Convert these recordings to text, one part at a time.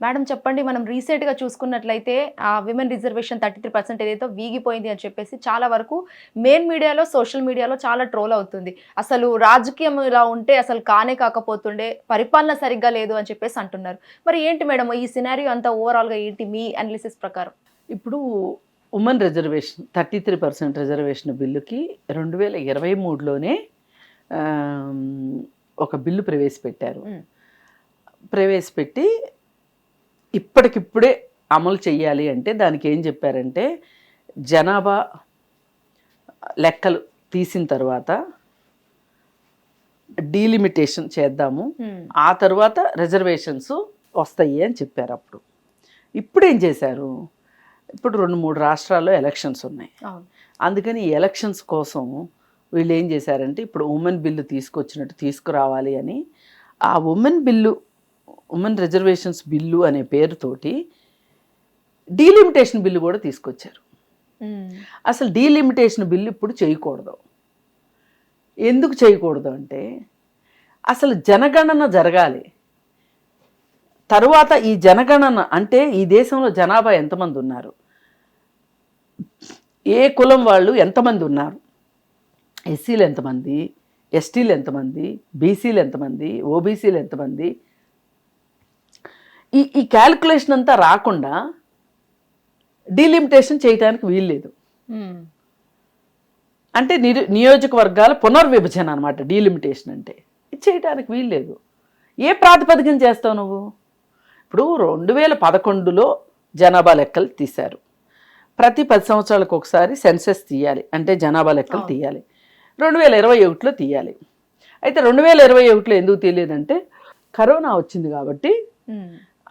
Madam చెప్పండి, మనం రీసెంట్గా చూసుకున్నట్లయితే ఆ విమెన్ రిజర్వేషన్ 33% ఏదైతే వీగిపోయింది అని చెప్పేసి చాలా వరకు మెయిన్ మీడియాలో, సోషల్ మీడియాలో చాలా ట్రోల్ అవుతుంది. అసలు రాజకీయం ఇలా ఉంటే అసలు కానే కాకపోతుండే, పరిపాలన సరిగ్గా లేదు అని చెప్పేసి అంటున్నారు. మరి ఏంటి మేడం ఈ సినారియో అంతా ఓవరాల్గా ఏంటి మీ అనాలిసిస్ ప్రకారం? ఇప్పుడు ఉమెన్ రిజర్వేషన్ 33% రిజర్వేషన్ బిల్లుకి 2023లోనే ఒక బిల్లు ప్రవేశపెట్టారు. ప్రవేశపెట్టి ఇప్పటికిప్పుడే అమలు చెయ్యాలి అంటే దానికి ఏం చెప్పారంటే, జనాభా లెక్కలు తీసిన తర్వాత డీలిమిటేషన్ చేద్దాము, ఆ తర్వాత రిజర్వేషన్స్ వస్తాయి అని చెప్పారు. అప్పుడు ఇప్పుడు ఏం చేశారు, ఇప్పుడు 2-3 రాష్ట్రాల్లో ఎలక్షన్స్ ఉన్నాయి. అందుకని ఈ ఎలక్షన్స్ కోసం వీళ్ళు ఏం చేశారంటే, ఇప్పుడు ఉమెన్ బిల్లు తీసుకొచ్చినట్టు తీసుకురావాలి అని ఆ ఉమెన్ రిజర్వేషన్స్ బిల్లు అనే పేరుతోటి డీలిమిటేషన్ బిల్లు కూడా తీసుకొచ్చారు. అసలు డీలిమిటేషన్ బిల్లు ఇప్పుడు చేయకూడదు. ఎందుకు చేయకూడదు అంటే, అసలు జనగణన జరగాలి. తరువాత ఈ జనగణన అంటే ఈ దేశంలో జనాభా ఎంతమంది ఉన్నారు, ఏ కులం వాళ్ళు ఎంతమంది ఉన్నారు, ఎస్సీలు ఎంతమంది, ఎస్టీలు ఎంతమంది, బీసీలు ఎంతమంది, ఓబీసీలు ఎంతమంది, ఈ క్యాలిక్యులేషన్ అంతా రాకుండా డీలిమిటేషన్ చేయడానికి వీల్లేదు. అంటే నియోజకవర్గాల పునర్విభజన అనమాట డీలిమిటేషన్ అంటే. ఇది చేయడానికి వీల్లేదు. ఏ ప్రాతిపదికన చేస్తావు నువ్వు? ఇప్పుడు 2011లో జనాభా లెక్కలు తీశారు. ప్రతి 10 సంవత్సరాలకు ఒకసారి సెన్సెస్ తీయాలి, అంటే జనాభా లెక్కలు తీయాలి. 2021లో తీయాలి. అయితే 2021లో ఎందుకు తీయలేదంటే కరోనా వచ్చింది కాబట్టి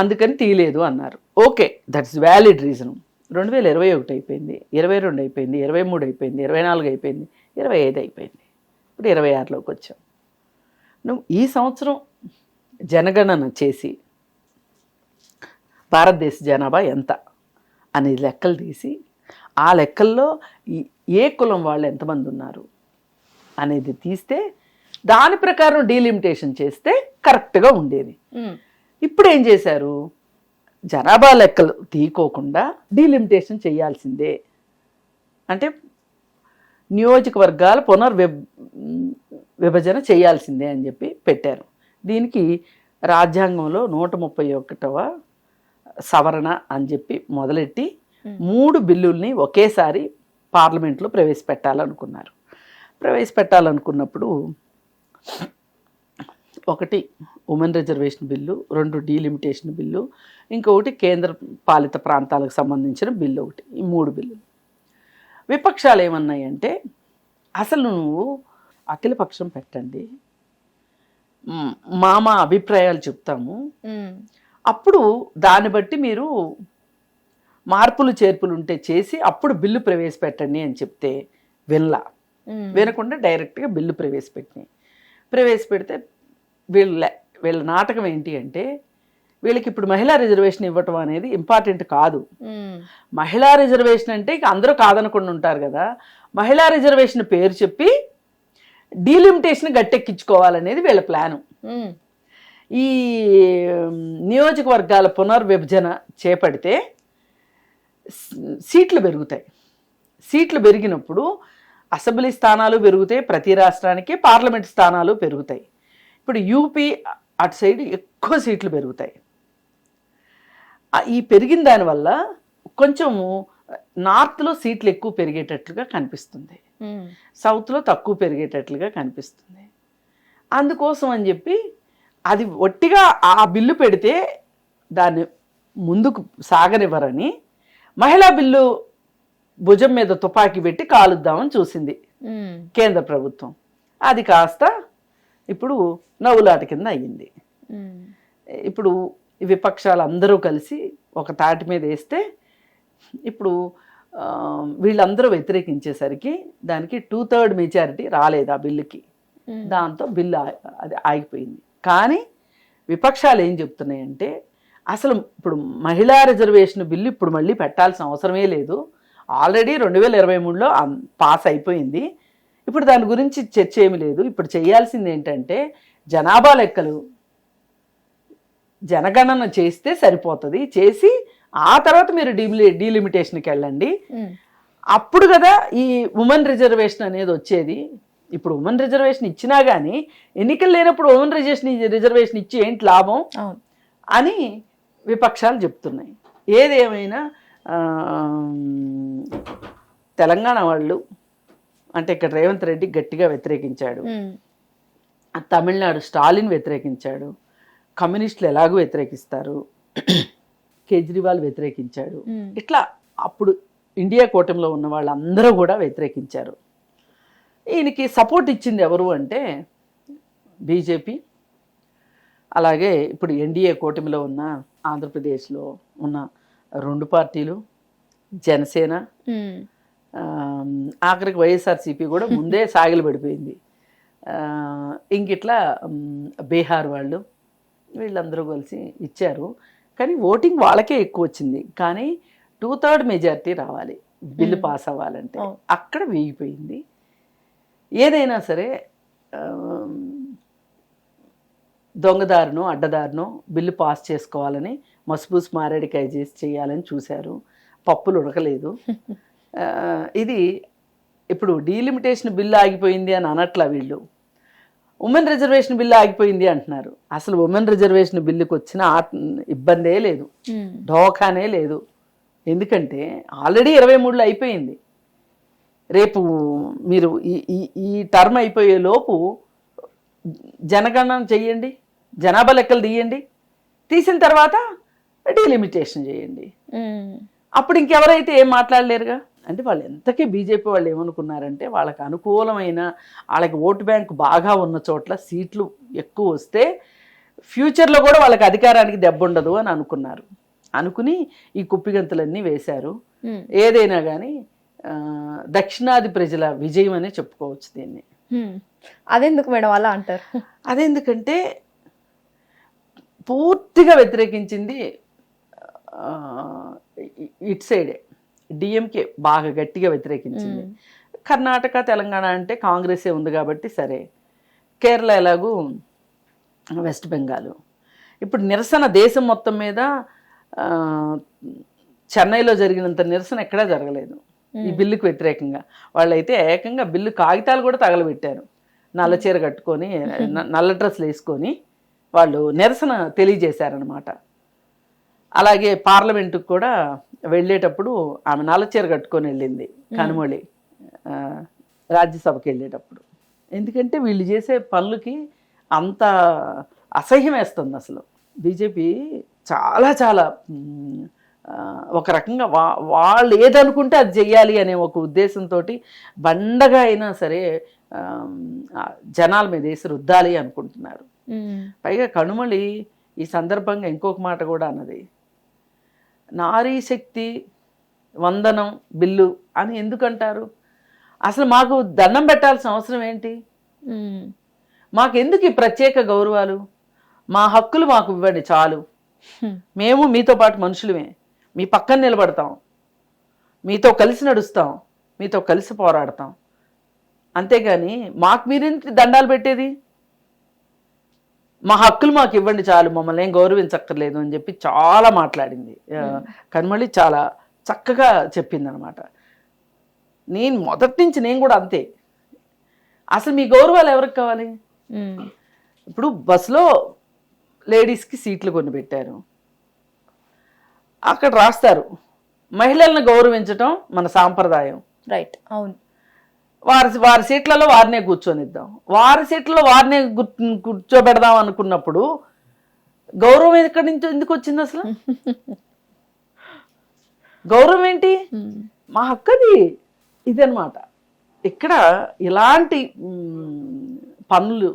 అందుకని తీయలేదు అన్నారు. Okay, that's valid reason. 2021 అయిపోయింది, 22 అయిపోయింది, 23 అయిపోయింది, 24 అయిపోయింది, 25 అయిపోయింది, ఇప్పుడు 26లోకి వచ్చాం. నువ్వు ఈ సంవత్సరం జనగణన చేసి భారతదేశ జనాభా ఎంత అనేది లెక్కలు తీసి ఆ లెక్కల్లో ఏ కులం వాళ్ళు ఎంతమంది ఉన్నారు అనేది తీస్తే దాని ప్రకారం డీలిమిటేషన్ చేస్తే కరెక్ట్గా ఉండేది. ఇప్పుడు ఏం చేశారు, జనాభా లెక్కలు తీయకోకుండా డీలిమిటేషన్ చేయాల్సిందే, అంటే నియోజకవర్గాల విభజన చేయాల్సిందే అని చెప్పి పెట్టారు. దీనికి రాజ్యాంగంలో 131వ సవరణ అని చెప్పి మొదలెట్టి 3 బిల్లుల్ని ఒకేసారి పార్లమెంట్లో ప్రవేశపెట్టాలనుకున్నారు. ప్రవేశపెట్టాలనుకున్నప్పుడు ఒకటి women reservation bill, 2 delimitation bill, ఇంకొకటి కేంద్ర పాలిత ప్రాంతాలకు సంబంధించిన బిల్లు ఒకటి. ఈ 3 బిల్లులు. విపక్షాలు ఏమన్నాయంటే, అసలు నువ్వు అఖిలపక్షం పెట్టండి, మా అభిప్రాయాలు చెప్తాము, అప్పుడు దాన్ని బట్టి మీరు మార్పులు చేర్పులు ఉంటే చేసి అప్పుడు బిల్లు ప్రవేశపెట్టండి అని చెప్తే వినకుండా డైరెక్ట్గా బిల్లు ప్రవేశపెడితే వీళ్ళ నాటకం ఏంటి అంటే, వీళ్ళకి ఇప్పుడు మహిళా రిజర్వేషన్ ఇవ్వటం అనేది ఇంపార్టెంట్ కాదు. మహిళా రిజర్వేషన్ అంటే ఇక అందరూ కాదనకుండా ఉంటారు కదా, మహిళా రిజర్వేషన్ పేరు చెప్పి డీలిమిటేషన్ గట్టెక్కించుకోవాలనేది వీళ్ళ ప్లాను. ఈ నియోజకవర్గాల పునర్విభజన చేపడితే సీట్లు పెరుగుతాయి. సీట్లు పెరిగినప్పుడు అసెంబ్లీ స్థానాలు పెరుగుతాయి, ప్రతి రాష్ట్రానికి పార్లమెంట్ స్థానాలు పెరుగుతాయి. ఇప్పుడు యూపీ అటు సైడ్ ఎక్కువ సీట్లు పెరుగుతాయి. ఈ పెరిగిన దానివల్ల కొంచెము నార్త్లో సీట్లు ఎక్కువ పెరిగేటట్లుగా కనిపిస్తుంది, సౌత్లో తక్కువ పెరిగేటట్లుగా కనిపిస్తుంది. అందుకోసం అని చెప్పి అది ఒట్టిగా ఆ బిల్లు పెడితే దాన్ని ముందుకు సాగనివ్వరని మహిళా బిల్లు భుజం మీద తుపాకీ పెట్టి కాలుద్దామని చూసింది కేంద్ర ప్రభుత్వం. అది కాస్త ఇప్పుడు నవ్వులాట కింద అయ్యింది. ఇప్పుడు విపక్షాలు అందరూ కలిసి ఒక తాటి మీద వేస్తే ఇప్పుడు వీళ్ళందరూ వ్యతిరేకించేసరికి దానికి 2/3 మెజారిటీ రాలేదు ఆ బిల్లుకి. దాంతో బిల్లు అది ఆగిపోయింది. కానీ విపక్షాలు ఏం చెప్తున్నాయంటే, అసలు ఇప్పుడు మహిళా రిజర్వేషన్ బిల్లు ఇప్పుడు మళ్ళీ పెట్టాల్సిన అవసరమే లేదు, ఆల్రెడీ 2023లో పాస్ అయిపోయింది, ఇప్పుడు దాని గురించి చర్చ ఏమి లేదు. ఇప్పుడు చేయాల్సింది ఏంటంటే జనాభా లెక్కలు జనగణన చేస్తే సరిపోతుంది, చేసి ఆ తర్వాత మీరు డీలిమిటేషన్కి వెళ్ళండి. అప్పుడు కదా ఈ ఉమెన్ రిజర్వేషన్ అనేది వచ్చేది. ఇప్పుడు ఉమెన్ రిజర్వేషన్ ఇచ్చినా కానీ ఎన్నికలు లేనప్పుడు ఉమెన్ రిజర్వేషన్ ఇచ్చి ఏంటి లాభం అని విపక్షాలు చెప్తున్నాయి. ఏదేమైనా తెలంగాణ వాళ్ళు అంటే ఇక్కడ రేవంత్ రెడ్డి గట్టిగా వ్యతిరేకించాడు, తమిళనాడు స్టాలిన్ వ్యతిరేకించాడు, కమ్యూనిస్టులు ఎలాగూ వ్యతిరేకిస్తారు, కేజ్రీవాల్ వ్యతిరేకించాడు. ఇట్లా అప్పుడు ఇండియా కూటమిలో ఉన్న వాళ్ళందరూ కూడా వ్యతిరేకించారు. ఈయనకి సపోర్ట్ ఇచ్చింది ఎవరు అంటే బీజేపీ, అలాగే ఇప్పుడు ఎన్డీఏ కూటమిలో ఉన్న ఆంధ్రప్రదేశ్లో ఉన్న 2 పార్టీలు, జనసేన, ఆఖరికి వైఎస్ఆర్సీపీ కూడా ముందే సాగిలు పడిపోయింది. ఇంకిట్లా బీహార్ వాళ్ళు వీళ్ళందరూ కలిసి ఇచ్చారు. కానీ ఓటింగ్ వాళ్ళకే ఎక్కువ వచ్చింది. కానీ 2/3 మెజారిటీ రావాలి బిల్లు పాస్ అవ్వాలంటే, అక్కడ వేగిపోయింది. ఏదైనా సరే దొంగదారును అడ్డదారును బిల్లు పాస్ చేసుకోవాలని మస్బూస్ మారేడికాయ చేసి చేయాలని చూశారు. పప్పులు ఉడకలేదు. ఇది ఇప్పుడు డీలిమిటేషన్ బిల్లు ఆగిపోయింది అని అనట్లా వీళ్ళు, ఉమెన్ రిజర్వేషన్ బిల్లు ఆగిపోయింది అంటున్నారు. అసలు ఉమెన్ రిజర్వేషన్ బిల్లుకి వచ్చిన ఇబ్బందే లేదు, ఢోకానే లేదు. ఎందుకంటే ఆల్రెడీ 23లో అయిపోయింది. రేపు మీరు ఈ టర్మ్ అయిపోయే లోపు జనగణన చెయ్యండి, జనాభా లెక్కలు తీయండి, తీసిన తర్వాత డీలిమిటేషన్ చేయండి. అప్పుడు ఇంకెవరైతే ఏం మాట్లాడలేరుగా. అంటే వాళ్ళు ఎంతకీ బీజేపీ వాళ్ళు ఏమనుకున్నారంటే వాళ్ళకి అనుకూలమైన, వాళ్ళకి ఓటు బ్యాంక్ బాగా ఉన్న చోట్ల సీట్లు ఎక్కువ వస్తే ఫ్యూచర్లో కూడా వాళ్ళకి అధికారానికి దెబ్బ ఉండదు అని అనుకున్నారు. అనుకుని ఈ కుప్పిగంతులన్నీ వేశారు. ఏదైనా కానీ దక్షిణాది ప్రజల విజయం అనే చెప్పుకోవచ్చు దీన్ని. అదెందుకు మేడం అలా అంటారు? అదెందుకంటే పూర్తిగా వ్యతిరేకించింది ఇటు సైడే, డిఎంకే బాగా గట్టిగా వ్యతిరేకించింది. కర్ణాటక తెలంగాణ అంటే కాంగ్రెసే ఉంది కాబట్టి సరే, కేరళ ఎలాగూ, వెస్ట్ బెంగాల్. ఇప్పుడు నిరసన దేశం మొత్తం మీద చెన్నైలో జరిగినంత నిరసన ఎక్కడా జరగలేదు ఈ బిల్లుకు వ్యతిరేకంగా. వాళ్ళైతే ఏకంగా బిల్లు కాగితాలు కూడా తగలబెట్టారు, నల్ల చీర కట్టుకొని నల్ల డ్రెస్సులు వేసుకొని వాళ్ళు నిరసన తెలియజేశారనమాట. అలాగే పార్లమెంటుకు కూడా వెళ్ళేటప్పుడు ఆమె నల్ల చీర కట్టుకొని వెళ్ళింది కనుమొళి, రాజ్యసభకి వెళ్ళేటప్పుడు. ఎందుకంటే వీళ్ళు చేసే పనులకి అంత అసహ్యం వేస్తుంది. అసలు బీజేపీ చాలా చాలా ఒక రకంగా వాళ్ళు ఏదనుకుంటే అది చెయ్యాలి అనే ఒక ఉద్దేశంతో బండగా అయినా సరే జనాల మీద వేసి రుద్దాలి అనుకుంటున్నారు. పైగా కనుమొళి ఈ సందర్భంగా ఇంకొక మాట కూడా అన్నది, నారీ శక్తి వందనం బిల్లు అని ఎందుకంటారు? అసలు మాకు దండం పెట్టాల్సిన అవసరం ఏంటి? మాకెందుకు ఈ ప్రత్యేక గౌరవాలు? మా హక్కులు మాకు ఇవ్వండి చాలు. మేము మీతో పాటు మనుషులమే, మీ పక్కన నిలబడతాం, మీతో కలిసి నడుస్తాం, మీతో కలిసి పోరాడతాం. అంతేగాని మాకు మీరేంటి దండాలు పెట్టేది? మా హక్కులు మాకు ఇవ్వండి చాలు, మమ్మల్ని ఏం గౌరవించక్కర్లేదు అని చెప్పి చాలా మాట్లాడింది కనుమొళి. చాలా చక్కగా చెప్పింది అనమాట. నేను మొదటి నుంచి నేను కూడా అంతే. అసలు మీ గౌరవాలు ఎవరికి కావాలి? ఇప్పుడు బస్సులో లేడీస్కి సీట్లు కొని పెట్టారు, అక్కడ రాస్తారు మహిళలను గౌరవించటం మన సాంప్రదాయం. రైట్, అవును. వారి సీట్లలో వారినే కూర్చొనిద్దాం, వారి సీట్లలో వారినే కూర్చోబెడదాం అనుకున్నప్పుడు గౌరవం ఎక్కడి నుంచి ఎందుకు వచ్చింది? అసలు గౌరవం ఏంటి? మా హక్కది ఇదనమాట. ఇక్కడ ఇలాంటి పనులు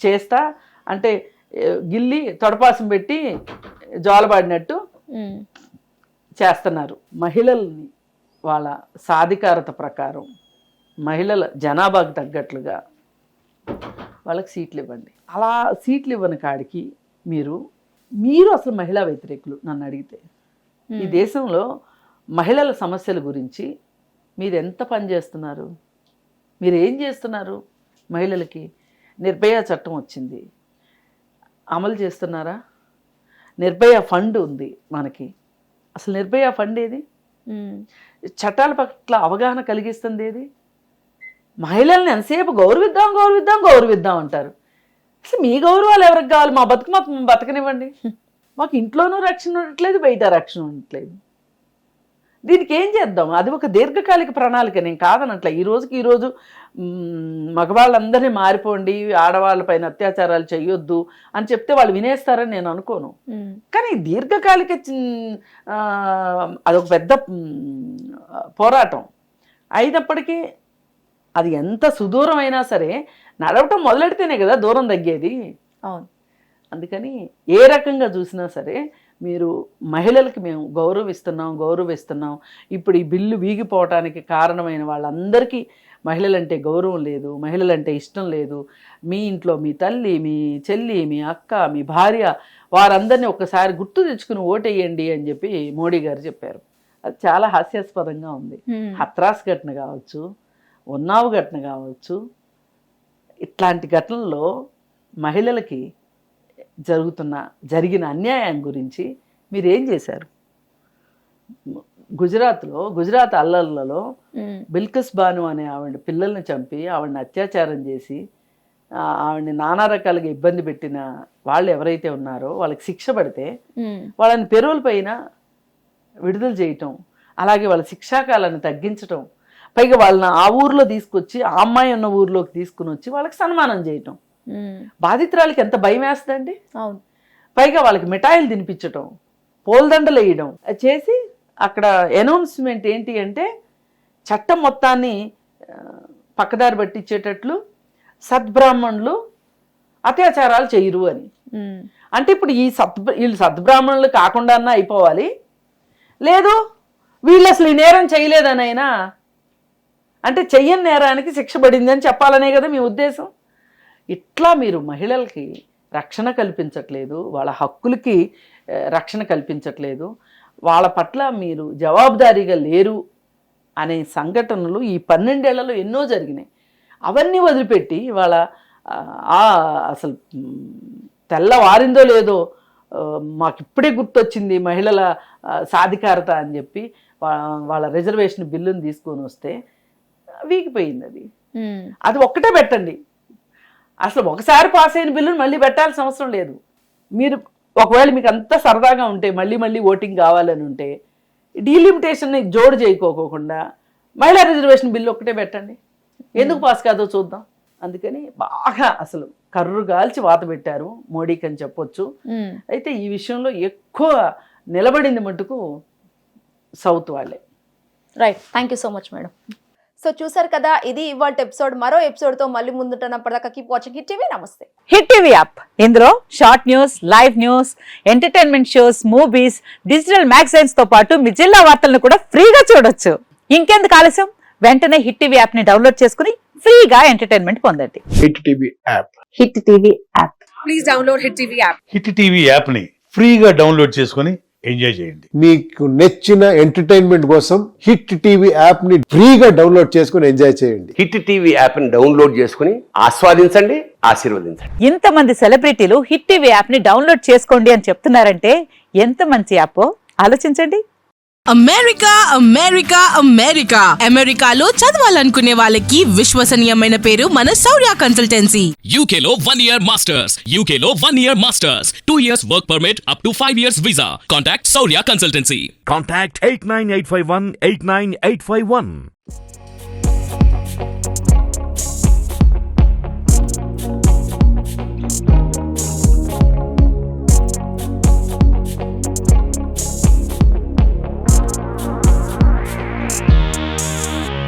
చేస్తా అంటే గిల్లి తొడపాసం పెట్టి జోలబాడినట్టు చేస్తున్నారు. మహిళల్ని వాళ్ళ సాధికారత ప్రకారం మహిళల జనాభాకు తగ్గట్లుగా వాళ్ళకి సీట్లు ఇవ్వండి. అలా సీట్లు ఇవ్వని కాడికి మీరు అసలు మహిళా వ్యతిరేకులు నన్ను అడిగితే. ఈ దేశంలో మహిళల సమస్యల గురించి మీరు ఎంత పని చేస్తున్నారు? మీరు ఏం చేస్తున్నారు? మహిళలకి నిర్భయ చట్టం వచ్చింది, అమలు చేస్తున్నారా? నిర్భయ ఫండ్ ఉంది మనకి. అసలు నిర్భయ ఫండ్ ఏది? చట్టాల పట్ల అవగాహన కలిగిస్తుంది ఏది? మహిళల్ని ఎంతసేపు గౌరవిద్దాం గౌరవిద్దాం గౌరవిద్దాం అంటారు. అసలు మీ గౌరవాలు ఎవరికి కావాలి? మా బతుకు మాకు బతకనివ్వండి. మాకు ఇంట్లోనూ రక్షణ ఉండట్లేదు, బయట రక్షణ ఉండట్లేదు. దీనికి ఏం చేద్దాం? అది ఒక దీర్ఘకాలిక ప్రణాళిక, నేను కాదనట్లే. ఈరోజు మగవాళ్ళందరినీ మారిపోండి, ఆడవాళ్ళపైన అత్యాచారాలు చేయొద్దు అని చెప్తే వాళ్ళు వినేస్తారని నేను అనుకోను. కానీ దీర్ఘకాలిక అదొక పెద్ద పోరాటం అయినప్పటికీ అది ఎంత సుదూరం అయినా సరే నడవటం మొదలెడితేనే కదా దూరం తగ్గేది. అవును. అందుకని ఏ రకంగా చూసినా సరే మీరు మహిళలకి మేము గౌరవిస్తున్నాం. ఇప్పుడు ఈ బిల్లు వీగిపోవటానికి కారణమైన వాళ్ళందరికీ మహిళలంటే గౌరవం లేదు, మహిళలంటే ఇష్టం లేదు. మీ ఇంట్లో మీ తల్లి, మీ చెల్లి, మీ అక్క, మీ భార్య, వారందరినీ ఒక్కసారి గుర్తు తెచ్చుకుని ఓటేయండి అని చెప్పి మోడీ గారు చెప్పారు. అది చాలా హాస్యాస్పదంగా ఉంది. హత్రాస్ ఘటన కావచ్చు, ఉన్నావు ఘటన కావచ్చు, ఇట్లాంటి ఘటనల్లో మహిళలకి జరిగిన అన్యాయం గురించి మీరేం చేశారు? గుజరాత్ అల్లర్లలో బిల్కిస్ బాను అనే ఆవిడ పిల్లల్ని చంపి ఆవిడని అత్యాచారం చేసి ఆవిడని నానా రకాలుగా ఇబ్బంది పెట్టిన వాళ్ళు ఎవరైతే ఉన్నారో వాళ్ళకి శిక్ష పడితే వాళ్ళని పెరోల్ పైన విడుదల చేయటం, అలాగే వాళ్ళ శిక్షాకాలాన్ని తగ్గించటం, పైగా వాళ్ళని ఆ ఊర్లో తీసుకొచ్చి ఆ అమ్మాయి ఉన్న ఊర్లోకి తీసుకుని వచ్చి వాళ్ళకి సన్మానం చేయటం, బాధితురాలకి ఎంత భయం వేస్తుందండి. అవును. పైగా వాళ్ళకి మిఠాయిలు తినిపించటం, పూలదండలు వేయడం చేసి అక్కడ అనౌన్స్మెంట్ ఏంటి అంటే చట్టం మొత్తాన్ని పక్కదారి పట్టించేటట్లు సద్బ్రాహ్మణులు అత్యాచారాలు చేయరు అని. అంటే ఇప్పుడు వీళ్ళు సద్బ్రాహ్మణులు కాకుండా అయిపోవాలి, లేదు వీళ్ళు అసలు ఈ నేరం చేయలేదనైనా అంటే చెయ్యని నేరానికి శిక్ష పడింది అని చెప్పాలనే కదా మీ ఉద్దేశం. ఇట్లా మీరు మహిళలకి రక్షణ కల్పించట్లేదు, వాళ్ళ హక్కులకి రక్షణ కల్పించట్లేదు, వాళ్ళ పట్ల మీరు జవాబుదారీగా లేరు అనే సంఘటనలు ఈ 12 ఏళ్లలో ఎన్నో జరిగినాయి. అవన్నీ వదిలిపెట్టి వాళ్ళ అసలు తెల్లవారిందో లేదో మాకు ఇప్పుడే గుర్తొచ్చింది మహిళల సాధికారత అని చెప్పి వాళ్ళ రిజర్వేషన్ బిల్లుని తీసుకొని వస్తే వీగిపోయింది. అది ఒక్కటే పెట్టండి. అసలు ఒకసారి పాస్ అయిన బిల్లును మళ్ళీ పెట్టాల్సిన అవసరం లేదు. మీరు ఒకవేళ మీకు అంత సరదాగా ఉంటే మళ్ళీ ఓటింగ్ కావాలని ఉంటే డీలిమిటేషన్ని జోడు చేయకోకుండా మహిళా రిజర్వేషన్ బిల్లు ఒక్కటే పెట్టండి. ఎందుకు పాస్ కాదో చూద్దాం. అందుకని బాగా అసలు కర్రు గాల్చి వాత పెట్టారు మోడీకి అని చెప్పొచ్చు. అయితే ఈ విషయంలో ఎక్కువ నిలబడింది మటుకు సౌత్ వాళ్ళే. Right, thank you so much madam. So చూసారు కదా, ఇది ఇవాళ ఎపిసోడ్. మరో ఎపిసోడ్తో మళ్ళీ ముందుంటున్నప్పటిదాకా కీప్ వాచింగ్ హిట్ టీవీ. నమస్తే. హిట్ టీవీ యాప్, ఇందులో short news, live news, entertainment shows, movies, digital magazines తో పాటు మీ జిల్లా వార్తలను కూడా ఫ్రీగా చూడొచ్చు. ఇంకెందుకు ఆలస్యం, వెంటనే హిట్ టీవీ యాప్ ని డౌన్లోడ్ చేసుకుని ఫ్రీగా ఎంటర్టైన్మెంట్ పొందండి. Hit TV app. Hit TV app. Please download hit TV app. Hit TV app ని ఫ్రీగా డౌన్లోడ్ చేసుకుని ఎంజాయ్ చేయండి. మీకు నచ్చిన ఎంటర్టైన్మెంట్ కోసం హిట్ టీవీ యాప్ ని ఫ్రీగా డౌన్లోడ్ చేసుకుని ఎంజాయ్ చేయండి. హిట్ టీవీ యాప్ ని డౌన్లోడ్ చేసుకుని ఆస్వాదించండి, ఆశీర్వదించండి. ఇంతమంది సెలబ్రిటీలు హిట్ టీవీ యాప్ ని డౌన్లోడ్ చేసుకోండి అని చెప్తున్నారంటే ఎంత మంచి యాప్ ఆలోచించండి. అమెరికాలో చదవాలనుకునే వాళ్ళకి విశ్వసనీయమైన పేరు మన శౌర్య కన్సల్టెన్సీ. UK లో 1 year masters, UK లో 1 year masters, 2 years work permit up to 5 years visa. Contact Saurya Consultancy. Contact 89851 89851.